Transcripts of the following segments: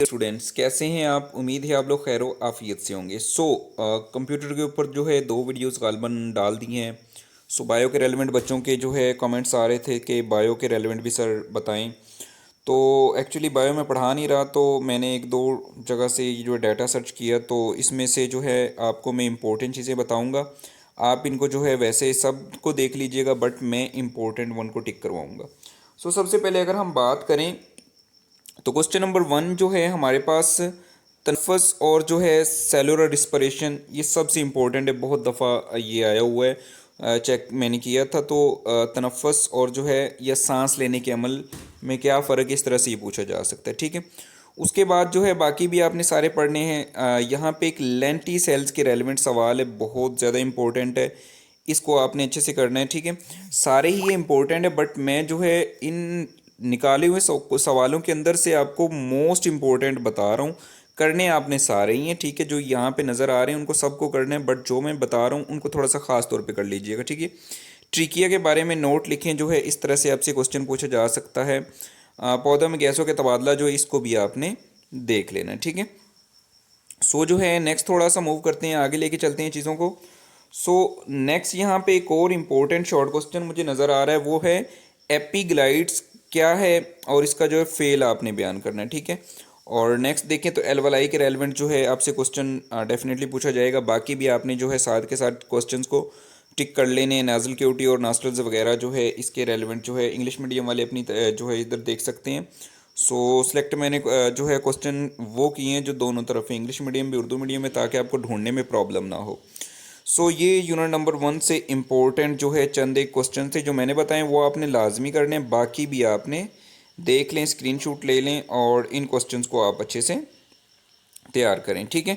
Students कैसे हैं आप। उम्मीद है आप लोग खैर आफियत से होंगे। कंप्यूटर के ऊपर जो है दो वीडियोस गालबन डाल दी हैं। बायो के रेलेवेंट बच्चों के जो है कमेंट्स आ रहे थे कि बायो के रेलेवेंट भी सर बताएं। तो एक्चुअली बायो में पढ़ा नहीं रहा, तो मैंने एक दो जगह से ये जो है डाटा सर्च किया, तो इसमें से जो है आपको मैं इम्पोर्टेंट चीज़ें बताऊँगा। आप इनको जो है वैसे सब को देख लीजिएगा, बट मैं इम्पोर्टेंट वन को टिक करवाऊँगा। सबसे पहले अगर हम बात करें तो क्वेश्चन नंबर 1 जो है हमारे पास तनफ़स और जो है सेलुलर रिस्पिरेशन, ये सबसे इम्पोर्टेंट है। बहुत दफ़ा ये आया हुआ है, चेक मैंने किया था। तो तनफ़स और जो है या सांस लेने के अमल में क्या फ़र्क है, इस तरह से ये पूछा जा सकता है। ठीक है, उसके बाद जो है बाकी भी आपने सारे पढ़ने हैं। यहाँ पे एक लेंटी सेल्स के रेलिवेंट सवाल है, बहुत ज़्यादा इम्पोर्टेंट है, इसको आपने अच्छे से करना है। ठीक है, सारे ही ये इम्पोर्टेंट है, बट मैं जो है इन निकाले हुए सवालों के अंदर से आपको मोस्ट इम्पोर्टेंट बता रहा हूँ। करने आपने सारे ही हैं, ठीक है, जो यहाँ पे नज़र आ रहे हैं उनको सबको करना है, बट जो मैं बता रहा हूँ उनको थोड़ा सा ख़ास तौर पे कर लीजिएगा। ठीक है, ट्रिकिया के बारे में नोट लिखें, जो है इस तरह से आपसे क्वेश्चन पूछा जा सकता है। पौधों में गैसों के तबादला जो है इसको भी आपने देख लेना है। ठीक है, जो है नेक्स्ट थोड़ा सा मूव करते हैं, आगे लेके चलते हैं चीज़ों को। नेक्स्ट यहाँ पे एक और इम्पोर्टेंट शॉर्ट क्वेश्चन मुझे नज़र आ रहा है, वो है एपिग्लाइड्स क्या है और इसका जो है फेल आपने बयान करना है। ठीक है, और नेक्स्ट देखें तो एल्वलाई के रेलेवेंट जो है आपसे क्वेश्चन डेफिनेटली पूछा जाएगा। बाकी भी आपने जो है साथ के साथ क्वेश्चंस को टिक कर लेने हैं। नाजल क्यूटी और नास्टल्स वगैरह जो है इसके रेलेवेंट जो है इंग्लिश मीडियम वाले अपनी जो है इधर देख सकते हैं। सिलेक्ट मैंने जो है क्वेश्चन वो किए हैं जो दोनों तरफ है, इंग्लिश मीडियम भी उर्दू मीडियम में, ताकि आपको ढूंढने में प्रॉब्लम ना हो। ये यूनिट नंबर 1 से इम्पोर्टेंट जो है चंद एक क्वेश्चन थे जो मैंने बताए, वो आपने लाजमी करने हैं। बाकी भी आपने देख लें, स्क्रीनशॉट ले लें और इन क्वेश्चंस को आप अच्छे से तैयार करें। ठीक है,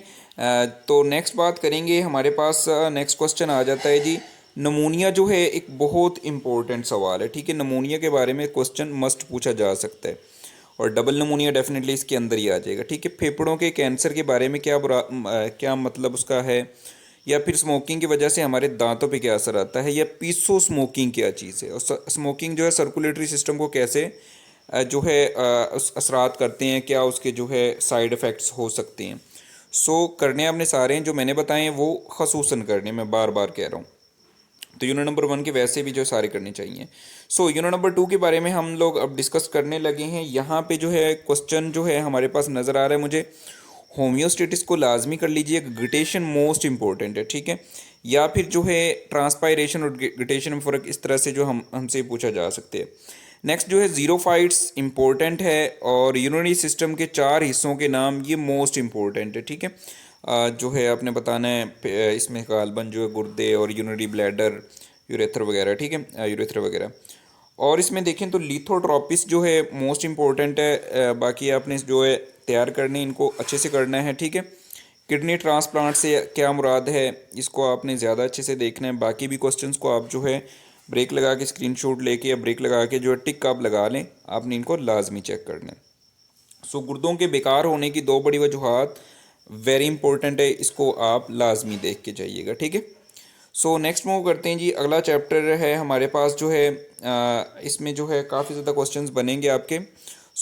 तो नेक्स्ट बात करेंगे, हमारे पास नेक्स्ट क्वेश्चन आ जाता है जी नमूनिया, जो है एक बहुत इंपॉर्टेंट सवाल है। ठीक है, नमूनिया के बारे में क्वेश्चन मस्ट पूछा जा सकता है और डबल नमूनिया डेफिनेटली इसके अंदर ही आ जाएगा। ठीक है, फेफड़ों के कैंसर के बारे में क्या मतलब उसका है, या फिर स्मोकिंग की वजह से हमारे दांतों पे क्या असर आता है, या पीसो स्मोकिंग क्या चीज़ है, और स्मोकिंग जो है सर्कुलेटरी सिस्टम को कैसे जो है असरात करते हैं, क्या उसके जो है साइड इफ़ेक्ट्स हो सकते हैं। करने आपने सारे हैं जो मैंने बताए हैं वो खसूसन करने, मैं बार बार कह रहा हूँ। तो यूनिट नंबर 1 के वैसे भी जो सारे करने चाहिए। यूनिट नंबर 2 के बारे में हम लोग अब डिस्कस करने लगे हैं। यहाँ पे जो है क्वेश्चन जो है हमारे पास नज़र आ रहा है मुझे, होम्योस्टेटिस को लाजमी कर लीजिए, गिटेशन मोस्ट इंपॉर्टेंट है। ठीक है, या फिर जो है ट्रांसपायरेशन और गिटेशन में फ़र्क, इस तरह से जो हमसे पूछा जा सकते हैं। नेक्स्ट जो है ज़ीरोफाइट्स इंपॉर्टेंट है, और यूरिनरी सिस्टम के 4 हिस्सों के नाम, ये मोस्ट इंपॉर्टेंट है। ठीक है, जो है आपने बताना है इसमें गालबन जो है गुर्दे और यूरिनरी ब्लैडर, यूरेथ्र वगैरह। ठीक है, यूरेथ्र वगैरह। और इसमें देखें तो लिथोट्रोपिस जो है मोस्ट इंपॉर्टेंट है। बाकी आपने जो है तैयार करने, इनको अच्छे से करना है। ठीक है, किडनी ट्रांसप्लांट से क्या मुराद है, इसको आपने ज़्यादा अच्छे से देखना है। बाकी भी क्वेश्चंस को आप जो है ब्रेक लगा के स्क्रीनशॉट लेके या ब्रेक लगा के जो है टिक आप लगा लें, आपने इनको लाजमी चेक करना है। गुर्दों के बेकार होने की 2 बड़ी वजूहात वेरी इंपॉर्टेंट है, इसको आप लाजमी देख के जाइएगा। ठीक है, नेक्स्ट मूव करते हैं जी। अगला चैप्टर है हमारे पास जो है इसमें जो है काफ़ी ज़्यादा क्वेश्चंस बनेंगे आपके।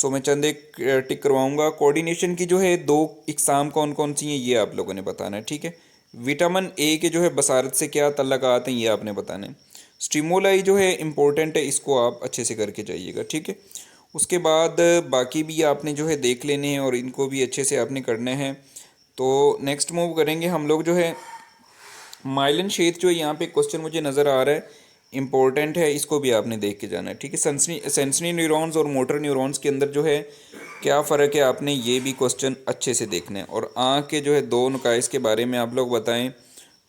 मैं चंद एक टिक करवाऊंगा। कोऑर्डिनेशन की जो है 2 इकसाम कौन कौन सी हैं, ये आप लोगों ने बताना है। ठीक है, विटामिन ए के जो है बसारत से क्या तल्लकात हैं, ये आपने बताना है। स्टिमुलाई जो है इम्पोर्टेंट है, इसको आप अच्छे से करके जाइएगा। ठीक है, उसके बाद बाकी भी आपने जो है देख लेने हैं और इनको भी अच्छे से आपने करने हैं। तो नेक्स्ट मूव करेंगे हम लोग जो है माइलिन क्षेत्र, जो यहाँ पे क्वेश्चन मुझे नज़र आ रहा है इंपॉर्टेंट है, इसको भी आपने देख के जाना है। ठीक है, सेंसरी न्यूरॉन्स और मोटर न्यूरॉन्स के अंदर जो है क्या फ़र्क है, आपने ये भी क्वेश्चन अच्छे से देखना है। और आँख के जो है 2 नुकाइस के बारे में आप लोग बताएं।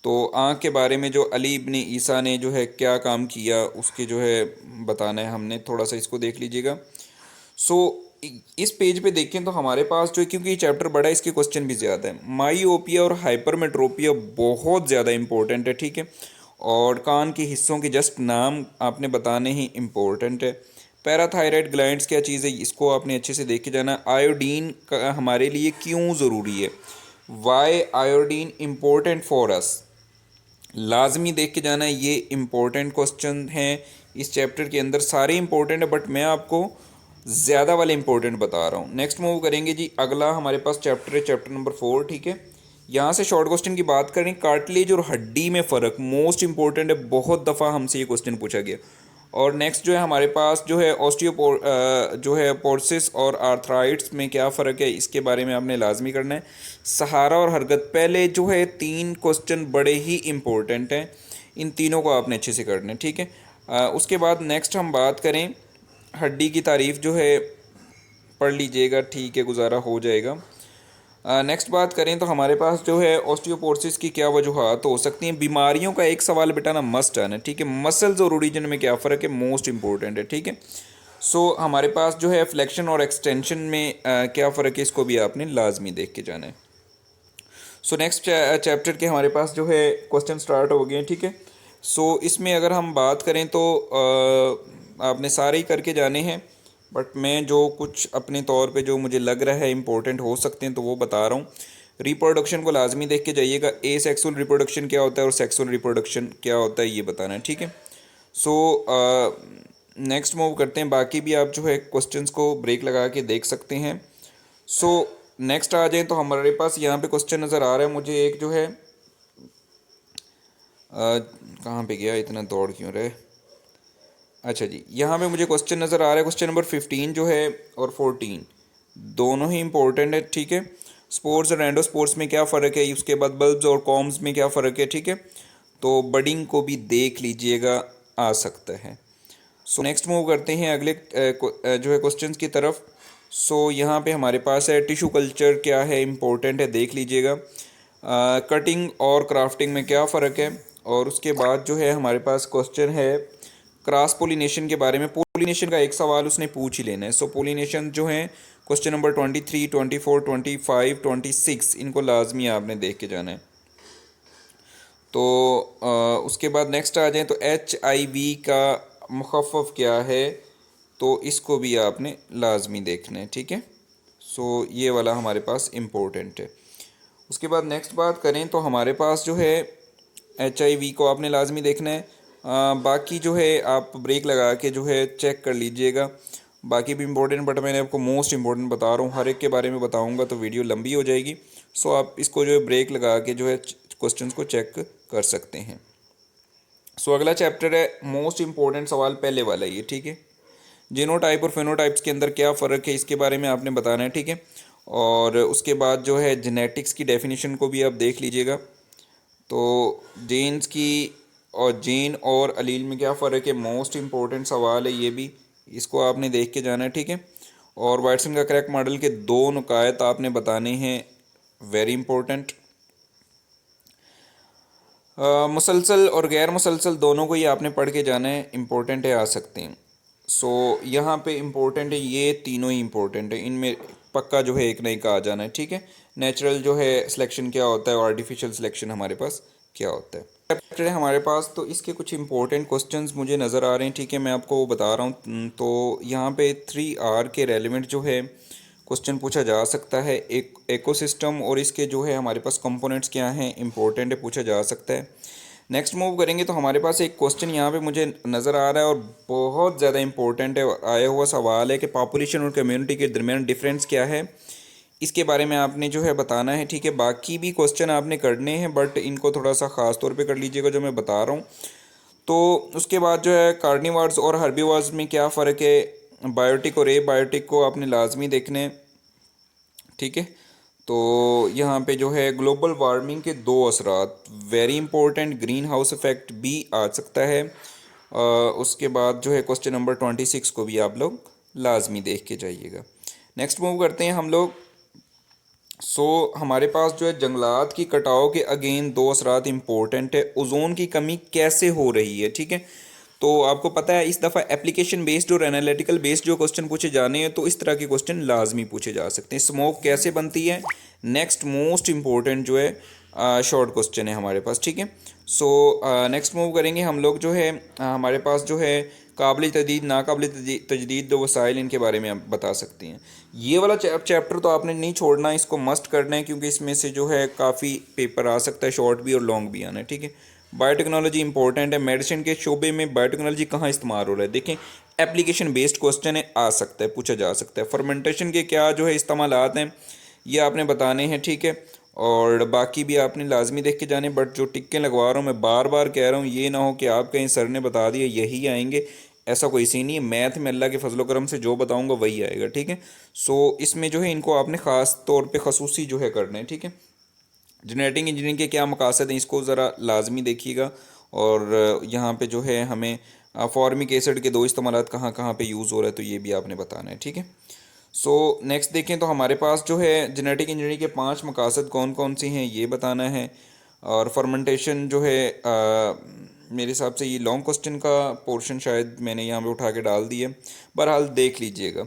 तो आँख के बारे में जो अली इब्न ईसा ने जो है क्या काम किया, उसके जो है बताना है हमने, थोड़ा सा इसको देख लीजिएगा। इस पेज पे देखें तो हमारे पास जो, क्योंकि ये चैप्टर बड़ा है इसके क्वेश्चन भी ज़्यादा है, माइओपिया और हाइपरमेट्रोपिया बहुत ज़्यादा इंपॉर्टेंट है। ठीक है, और कान के हिस्सों के जस्ट नाम आपने बताने ही इम्पोर्टेंट है। पैराथायराइड ग्लैंड्स क्या चीज़ है, इसको आपने अच्छे से देख के जाना। आयोडीन का हमारे लिए क्यों ज़रूरी है, why iodine important for us, लाजमी देख के जाना है। ये इम्पोर्टेंट क्वेश्चन हैं इस चैप्टर के अंदर, सारे इम्पोर्टेंट है, बट मैं आपको ज़्यादा वाले इंपॉर्टेंट बता रहा हूँ। नेक्स्ट मूव करेंगे जी, अगला हमारे पास चैप्टर है, चैप्टर नंबर 4, ठीक है। यहाँ से शॉर्ट क्वेश्चन की बात करें, कार्टिलेज और हड्डी में फ़र्क मोस्ट इंपॉर्टेंट है, बहुत दफ़ा हमसे ये क्वेश्चन पूछा गया। और नेक्स्ट जो है हमारे पास जो है जो है पोर्सिस और आर्थराइट्स में क्या फ़र्क है, इसके बारे में आपने लाजमी करना है। सहारा और हरकत, पहले जो है 3 क्वेश्चन बड़े ही इम्पोर्टेंट हैं, इन तीनों को आपने अच्छे से करना है, ठीक है। उसके बाद नेक्स्ट हम बात करें, हड्डी की तारीफ़ जो है पढ़ लीजिएगा, ठीक है, गुजारा हो जाएगा। नेक्स्ट बात करें तो हमारे पास जो है ऑस्टियोपोरोसिस की क्या वजूहात हो सकती हैं। बीमारियों का एक सवाल बेटा ना मस्ट आना, ठीक है। मसल्स और ओरिजिन में क्या फ़र्क है, मोस्ट इंपॉर्टेंट है, ठीक है। सो हमारे पास जो है फ्लेक्शन और एक्सटेंशन में क्या फ़र्क है, इसको भी आपने लाजमी देख के जाना है। सो नेक्स्ट चैप्टर के हमारे पास जो है क्वेश्चन स्टार्ट हो गए हैं, ठीक है। सो इसमें अगर हम बात करें तो आपने सारे ही करके जाने हैं, बट मैं जो कुछ अपने तौर पे जो मुझे लग रहा है इंपॉर्टेंट हो सकते हैं तो वो बता रहा हूँ। रिप्रोडक्शन को लाजमी देख के जाइएगा, ए सेक्सुअल रिप्रोडक्शन क्या होता है और सेक्सुअल रिप्रोडक्शन क्या होता है, ये बताना है, ठीक है। सो नेक्स्ट मूव करते हैं, बाकी भी आप जो है क्वेश्चंस को ब्रेक लगा के देख सकते हैं। सो नेक्स्ट आ जाएँ तो हमारे पास यहाँ पे क्वेश्चन नज़र आ रहा है मुझे एक जो है, कहाँ पे गया, इतना दौड़ क्यों रहे। अच्छा जी, यहाँ पे मुझे क्वेश्चन नज़र आ रहा है, क्वेश्चन नंबर 15 जो है और 14 दोनों ही इंपॉर्टेंट है, ठीक है। स्पोर्ट्स और एंडोस्पोर्ट्स में क्या फ़र्क है, उसके बाद बल्ब्स और कॉम्स में क्या फ़र्क है, ठीक है। तो बडिंग को भी देख लीजिएगा, आ सकता है। सो नेक्स्ट मूव करते हैं अगले जो है क्वेश्चंस की तरफ। सो यहाँ पे हमारे पास है टिश्यू कल्चर क्या है, इम्पोर्टेंट है, देख लीजिएगा। कटिंग और क्राफ्टिंग में क्या फ़र्क है, और उसके बाद जो है हमारे पास क्वेश्चन है क्रॉस पोलिनेशन के बारे में। पोलिनेशन का एक सवाल उसने पूछ ही लेना है। सो पोलिनेशन जो है क्वेश्चन नंबर 23, 24, 25, 26 इनको लाजमी आपने देख के जाना है। तो उसके बाद नेक्स्ट आ जाए तो HIV का मुखफ़फ़ क्या है, तो इसको भी आपने लाजमी देखना है, ठीक है। सो ये वाला हमारे पास इम्पोर्टेंट है। उसके बाद नेक्स्ट बात करें तो हमारे पास जो है HIV को आपने लाजमी देखना है। बाकी जो है आप ब्रेक लगा के जो है चेक कर लीजिएगा, बाकी भी इम्पोर्टेंट, बट मैंने आपको मोस्ट इम्पोर्टेंट बता रहा हूँ, हर एक के बारे में बताऊँगा तो वीडियो लंबी हो जाएगी। सो आप इसको जो है ब्रेक लगा के जो है क्वेश्चंस को चेक कर सकते हैं। सो अगला चैप्टर है, मोस्ट इम्पोर्टेंट सवाल पहले वाला ये, ठीक है। जीनोटाइप और फेनोटाइप्स के अंदर क्या फ़र्क है, इसके बारे में आपने बताना है, ठीक है। और उसके बाद जो है जेनेटिक्स की डेफिनेशन को भी आप देख लीजिएगा। तो जीन्स की और जीन और अलील में क्या फ़र्क है, मोस्ट इम्पोर्टेंट सवाल है ये भी, इसको आपने देख के जाना है, ठीक है। और वाटसन का क्रैक मॉडल के 2 नुकात आपने बताने हैं, वेरी इंपॉर्टेंट। मुसलसल और गैर मुसलसल दोनों को ही आपने पढ़ के जाना है, इम्पोर्टेंट है, आ सकते हैं। सो यहाँ पे इम्पोर्टेंट है, ये तीनों ही इम्पोर्टेंट है, इनमें पक्का जो है एक ना एक आ जाना है, ठीक है। नेचुरल जो है सिलेक्शन क्या होता है और आर्टिफिशियल सिलेक्शन हमारे पास क्या होता है, चैप्टर है हमारे पास। तो इसके कुछ इंपॉर्टेंट क्वेश्चंस मुझे नज़र आ रहे हैं, ठीक है, मैं आपको वो बता रहा हूँ। तो यहाँ पे 3R के रेलिवेंट जो है क्वेश्चन पूछा जा सकता है। एक इकोसिस्टम और इसके जो है हमारे पास कंपोनेंट्स क्या हैं, इंपॉर्टेंट है, पूछा जा सकता है। नेक्स्ट मूव करेंगे तो हमारे पास एक क्वेश्चन यहाँ पे मुझे नज़र आ रहा है और बहुत ज़्यादा इंपॉर्टेंट है, आया हुआ सवाल है कि पॉपुलेशन और कम्युनिटी के दरमियान डिफरेंस क्या है, इसके बारे में आपने जो है बताना है, ठीक है। बाकी भी क्वेश्चन आपने करने हैं, बट इनको थोड़ा सा ख़ास तौर पे कर लीजिएगा जो मैं बता रहा हूँ। तो उसके बाद जो है कार्निवर्स और हर्बीवर्स में क्या फ़र्क है, बायोटिक और एबायोटिक को आपने लाजमी देखने हैं, ठीक है। तो यहाँ पे जो है ग्लोबल वार्मिंग के 2 असरात, very important, green house effect भी आ सकता है। उसके बाद जो है क्वेश्चन नंबर 26 को भी आप लोग लाजमी देख के जाइएगा। नेक्स्ट मूव करते हैं हम लोग। हमारे पास जो है जंगलात की कटाव के अगेन 2 असरात इम्पोर्टेंट है। ओजोन की कमी कैसे हो रही है, ठीक है। तो आपको पता है इस दफ़ा एप्लीकेशन बेस्ड और एनालिटिकल बेस्ड जो क्वेश्चन पूछे जाने हैं, तो इस तरह के क्वेश्चन लाजमी पूछे जा सकते हैं। स्मोक कैसे बनती है, नेक्स्ट मोस्ट इम्पोर्टेंट जो है शॉर्ट क्वेश्चन है हमारे पास, ठीक है। नेक्स्ट मूव करेंगे हम लोग जो है हमारे पास जो है काबिल तजदीद नाकाबिल तजदीद जो वसाइल, इनके बारे में आप बता सकते हैं। ये वाला चैप्टर तो आपने नहीं छोड़ना, इसको मस्ट करना है, क्योंकि इसमें से जो है काफ़ी पेपर आ सकता है, शॉर्ट भी और लॉन्ग भी आना है, ठीक है। बायोटेक्नोलॉजी इंपॉर्टेंट है, मेडिसिन के शोबे में बायोटेक्नोलॉजी कहाँ इस्तेमाल हो रहा है, देखें एप्लीकेशन बेस्ड क्वेश्चन है, आ सकता है, पूछा जा सकता है। फर्मेंटेशन के क्या जो है इस्तेमालात हैं ये आपने बताने हैं, ठीक है। और बाकी भी आपने लाजमी देख के जाने, बट जो टिक्के लगवा रहा हूँ मैं बार बार कह रहा हूँ, ये ना हो कि आप कहीं सर ने बता दिया यही आएंगे, ऐसा कोई सीन नहीं है। मैथ में अल्लाह के फजल करम से जो बताऊँगा वही आएगा, ठीक है। सो इसमें जो है इनको आपने ख़ास तौर पर खसूसी जो है करना है, ठीक है। जेनेटिक इंजीनियरिंग के क्या मकासद हैं इसको ज़रा लाजमी देखिएगा। और यहाँ पे जो है हमें फॉर्मिक एसिड के दो इस्तेमालात कहाँ कहाँ पे यूज़ हो रहा है तो ये भी आपने बताना है, ठीक है। सो नेक्स्ट देखें तो हमारे पास जो है जेनेटिक इंजीनियरिंग के 5 मकासद कौन कौन से हैं ये बताना है। और फर्मेंटेशन जो है मेरे हिसाब से ये लॉन्ग क्वेश्चन का पोर्शन शायद मैंने यहाँ पे उठा के डाल दिया, बहरहाल देख लीजिएगा।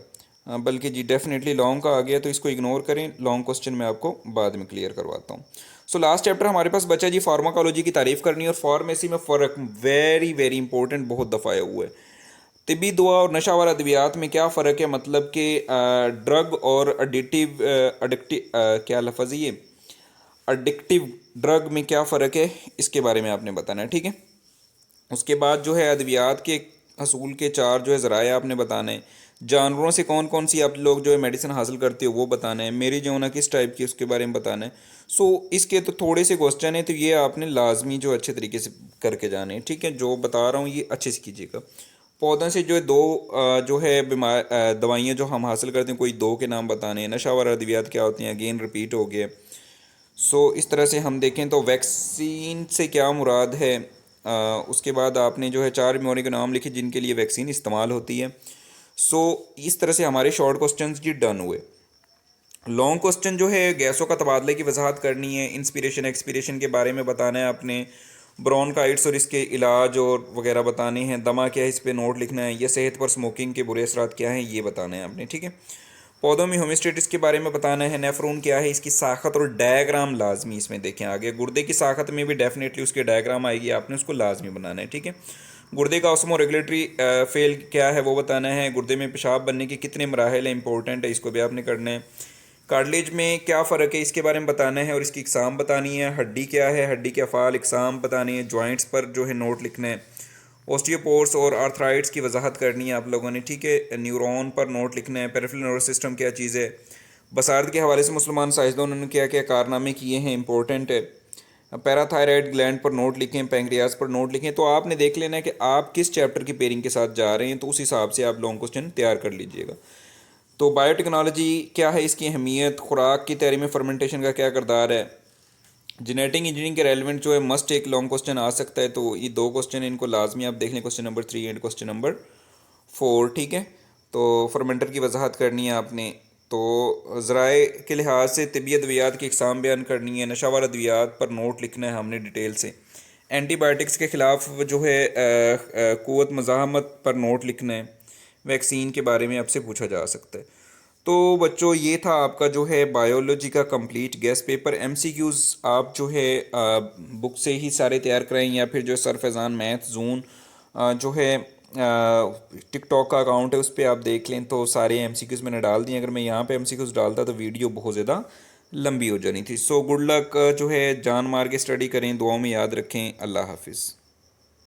बल्कि जी डेफिनेटली लॉन्ग का आ गया तो इसको इग्नोर करें, लॉन्ग क्वेश्चन मैं आपको बाद में क्लियर करवाता हूँ। सो लास्ट चैप्टर हमारे पास बचा जी फार्माकोलॉजी की तारीफ करनी और फार्मेसी में फ़र्क, वेरी वेरी इंपॉर्टेंट, बहुत दफ़ा आया हुआ है। तिब्बी दुआ और नशावर अद्वियात में क्या फ़र्क है, मतलब कि ड्रग और एडिक्टिव क्या लफज ये एडिक्टिव ड्रग में क्या फ़र्क है इसके बारे में आपने बताना है, ठीक है। उसके बाद जो है अद्वियात के हसूल के 4 जो है ज़राए आपने बताने हैं। जानवरों से कौन कौन सी आप लोग जो है मेडिसिन हासिल करते हो वो बताना है। मेरी जो ना किस टाइप की उसके बारे में बताना है। सो इसके तो थोड़े से क्वेश्चन हैं तो ये आपने लाजमी जो अच्छे तरीके से करके जाने हैं, ठीक है। जो बता रहा हूँ ये अच्छे से कीजिएगा। पौधों से जो है जो है दवाइयाँ जो हम हासिल करते हैं कोई 2 के नाम बताने हैं। नशावर अद्वियात क्या होती हैं, अगेन रिपीट हो गए। सो इस तरह से हम देखें तो वैक्सीन से क्या मुराद है। उसके बाद आपने जो है 4 बीमारियों के नाम लिखे जिनके लिए वैक्सीन इस्तेमाल होती है। सो इस तरह से हमारे शॉर्ट क्वेश्चन जी डन हुए। लॉन्ग क्वेश्चन जो है गैसों का तबादले की वजाहत करनी है, इंस्पिरेशन एक्सपीरेशन के बारे में बताना है आपने, ब्रोंकाइटिस और इसके इलाज और वगैरह बताने हैं, दमा क्या है इस पर नोट लिखना है, या सेहत पर स्मोकिंग के बुरे असरात क्या हैं ये बताना है आपने, ठीक है। पौधों में होम्योस्टेटिस के बारे में बताना है, नेफ्रोन क्या है इसकी साखत और डायग्राम लाजमी इसमें देखें आगे। गुर्दे की साखत में भी डेफिनेटली उसके डायग्राम आएगी, आपने उसको लाजमी बनाना है, ठीक है। गुर्दे का ऑस्मो रेगुलेटरी फेल क्या है वो बताना है। गुर्दे में पेशाब बनने के कितने मराहल हैं इंपॉर्टेंट है, इसको भी आपने करना है। कार्टिलेज में क्या फ़र्क है इसके बारे में बताना है और इसकी इकसाम बतानी है। हड्डी क्या है, हड्डी के अफ़ाल, इकसाम बतानी है। जॉइंट्स पर जो है नोट लिखना है। ऑस्टियोपोर्स और आर्थराइड्स की वजाहत करनी है आप लोगों ने, ठीक है। न्यूरॉन पर नोट लिखना है। पेरिफेरल नर्वस सिस्टम क्या चीज़ है। बसारत के हवाले से मुसलमान साइंसदानों ने क्या क्या कारनामे किए हैं इंपॉर्टेंट है। पैराथायराइड ग्लैंड पर नोट लिखें, पैंक्रियाज पर नोट लिखें। तो आपने देख लेना है कि आप किस चैप्टर की पेयरिंग के साथ जा रहे हैं तो उस हिसाब से आप लॉन्ग क्वेश्चन तैयार कर लीजिएगा। तो बायोटेक्नोलॉजी क्या है, इसकी अहमियत, खुराक की तैयारी में फर्मेंटेशन का क्या किरदार है। जेनेटिक इंजीनियरिंग के रेलिवेंट जो है मस्ट एक लॉन्ग क्वेश्चन आ सकता है, तो ये 2 क्वेश्चन इनको लाजमी आप देख लें, question number 3 and question number 4, ठीक है। तो फर्मेंटर की वजाहत करनी है आपने। तो ज़राए के लिहाज से तिब्बी अद्वियात की इकसाम बयान करनी है। नशावर अद्वियात पर नोट लिखना है हमने डिटेल से। एंटीबायोटिक्स के ख़िलाफ़ जो है क़ुव्वत मज़ाहमत पर नोट लिखना है। वैक्सीन के बारे में आपसे पूछा जा सकता है। तो बच्चों ये था आपका जो है बायोलॉजी का कंप्लीट गेस्ट पेपर। एमसीक्यूज़ आप जो है बुक से ही सारे तैयार कराएं या फिर जो सर फैज़ान मैथ जोन जो है टिकटॉक का अकाउंट है उस पर आप देख लें तो सारे एमसीक्यूज़ मैंने डाल दिए। अगर मैं यहाँ पे एमसीक्यूज़ डालता तो वीडियो बहुत ज़्यादा लंबी हो जानी थी। सो गुड लक, जो है जान मार के स्टडी करें, दुआओं में याद रखें। अल्लाह हाफिज़।